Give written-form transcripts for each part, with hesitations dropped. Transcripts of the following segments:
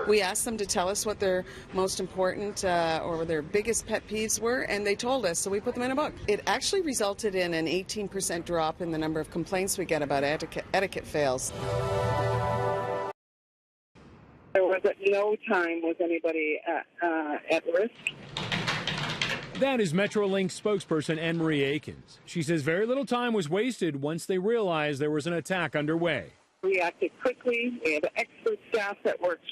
We asked them to tell us what their most important or their biggest pet peeves were, and they told us, so we put them in a book. It actually resulted in an 18% drop in the number of complaints we get about etiquette fails. There was at no time was anybody at risk. That is Metrolink spokesperson Anne-Marie Akins. She says very little time was wasted once they realized there was an attack underway. We acted quickly. We have expert staff that worked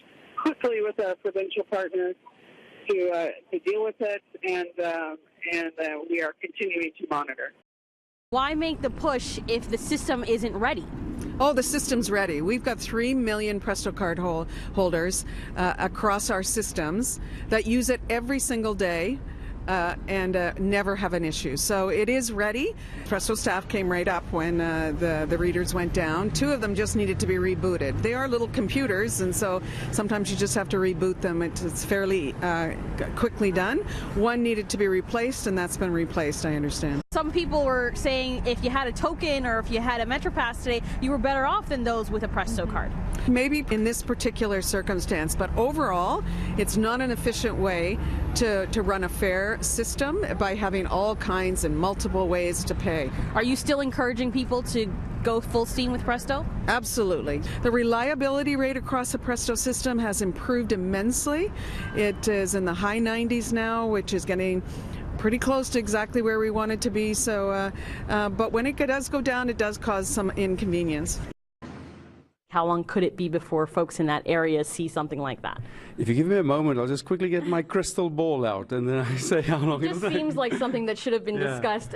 quickly with our provincial partners to deal with it, and we are continuing to monitor. Why make the push if the system isn't ready? Oh, the system's ready. We've got 3 million Presto card holders across our systems that use it every single day. And never have an issue. So it is ready. Presto staff came right up when the readers went down. 2 of them just needed to be rebooted. They are little computers, and so sometimes you just have to reboot them. It's fairly quickly done. 1 needed to be replaced, and that's been replaced, I understand. Some people were saying if you had a token or if you had a MetroPass today, you were better off than those with a Presto card. Maybe in this particular circumstance, but overall, it's not an efficient way to run a fare system by having all kinds and multiple ways to pay. Are you still encouraging people to go full steam with Presto? Absolutely. The reliability rate across the Presto system has improved immensely. It is in the high 90s now, which is getting pretty close to exactly where we want it to be. So, but when it does go down, it does cause some inconvenience. How long could it be before folks in that area see something like that? If you give me a moment, I'll just quickly get my crystal ball out and then I say how long it just seems like something that should have been discussed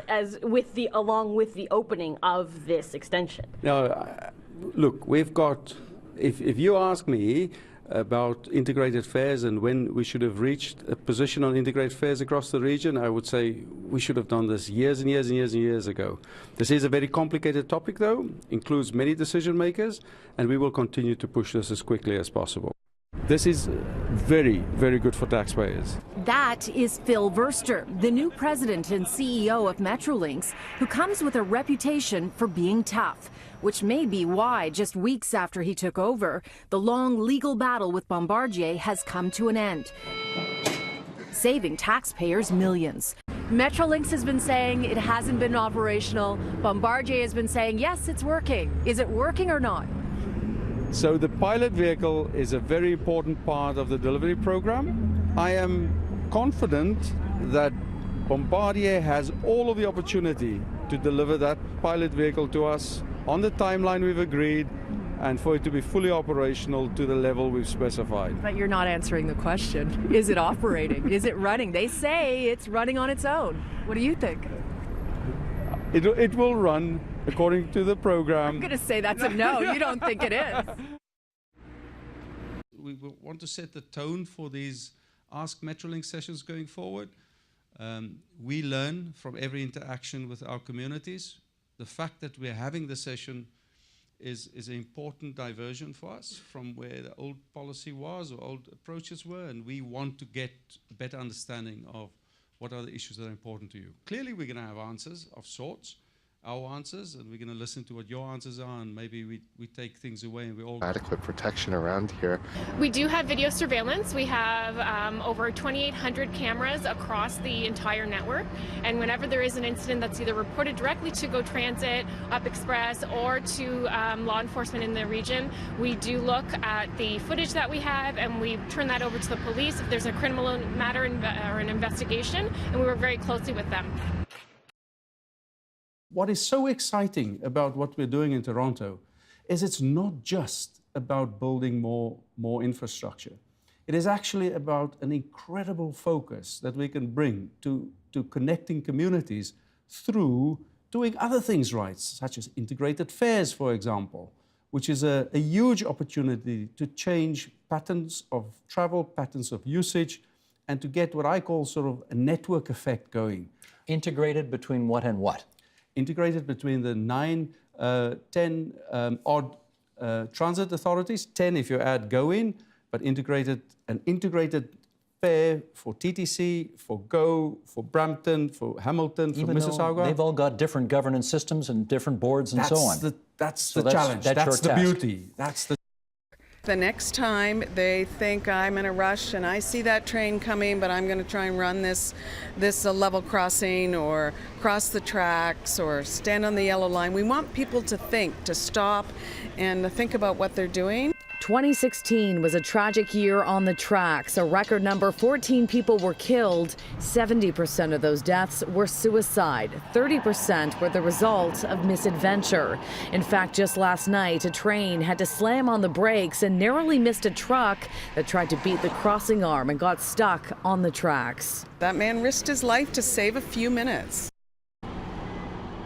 along with the opening of this extension. Now, look, we've got, if you ask me about integrated fares and when we should have reached a position on integrated fares across the region, I would say we should have done this years and years and years and years ago. This is a very complicated topic, though, includes many decision makers, and we will continue to push this as quickly as possible. This is very, very good for taxpayers. That is Phil Verster, the new president and CEO of Metrolinx, who comes with a reputation for being tough, which may be why, just weeks after he took over, the long legal battle with Bombardier has come to an end, saving taxpayers millions. Metrolinx has been saying it hasn't been operational. Bombardier has been saying, yes, it's working. Is it working or not? So the pilot vehicle is a very important part of the delivery program. I am confident that Bombardier has all of the opportunity to deliver that pilot vehicle to us on the timeline we've agreed and for it to be fully operational to the level we've specified. But you're not answering the question. Is it operating? Is it running? They say it's running on its own. What do you think? It will run according to the program. I'm going to say that's a no. You don't think it is. We want to set the tone for these Ask Metrolinx sessions going forward. We learn from every interaction with our communities. The fact that we're having the session is an important diversion for us from where the old policy was or old approaches were, and we want to get a better understanding of what are the issues that are important to you. Clearly, we're going to have answers of sorts, our answers, and we're going to listen to what your answers are, and maybe we take things away and we all... Adequate protection around here. We do have video surveillance. We have over 2,800 cameras across the entire network, and whenever there is an incident that's either reported directly to Go Transit, Up Express, or to law enforcement in the region, we do look at the footage that we have and we turn that over to the police if there's a criminal matter or an investigation, and we work very closely with them. What is so exciting about what we're doing in Toronto is it's not just about building more infrastructure. It is actually about an incredible focus that we can bring to connecting communities through doing other things right, such as integrated fares, for example, which is a huge opportunity to change patterns of travel, patterns of usage, and to get what I call sort of a network effect going. Integrated between what and what? Integrated between the 10 odd transit authorities, 10 if you add Go-In, but an integrated fare for TTC, for Go, for Brampton, for Hamilton, for Mississauga. They've all got different governance systems and different boards and so on. That's the challenge. That's the beauty. The next time they think I'm in a rush and I see that train coming, but I'm going to try and run this level crossing or cross the tracks or stand on the yellow line, we want people to think, to stop and to think about what they're doing. 2016 was a tragic year on the tracks. A record number, 14 people were killed. 70% of those deaths were suicide. 30% were the result of misadventure. In fact, just last night, a train had to slam on the brakes and narrowly missed a truck that tried to beat the crossing arm and got stuck on the tracks. That man risked his life to save a few minutes.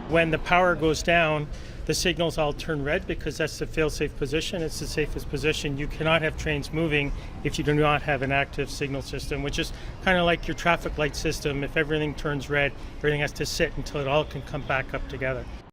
When the power goes down, the signals all turn red because that's the fail-safe position. It's the safest position. You cannot have trains moving if you do not have an active signal system, which is kind of like your traffic light system. If everything turns red, everything has to sit until it all can come back up together.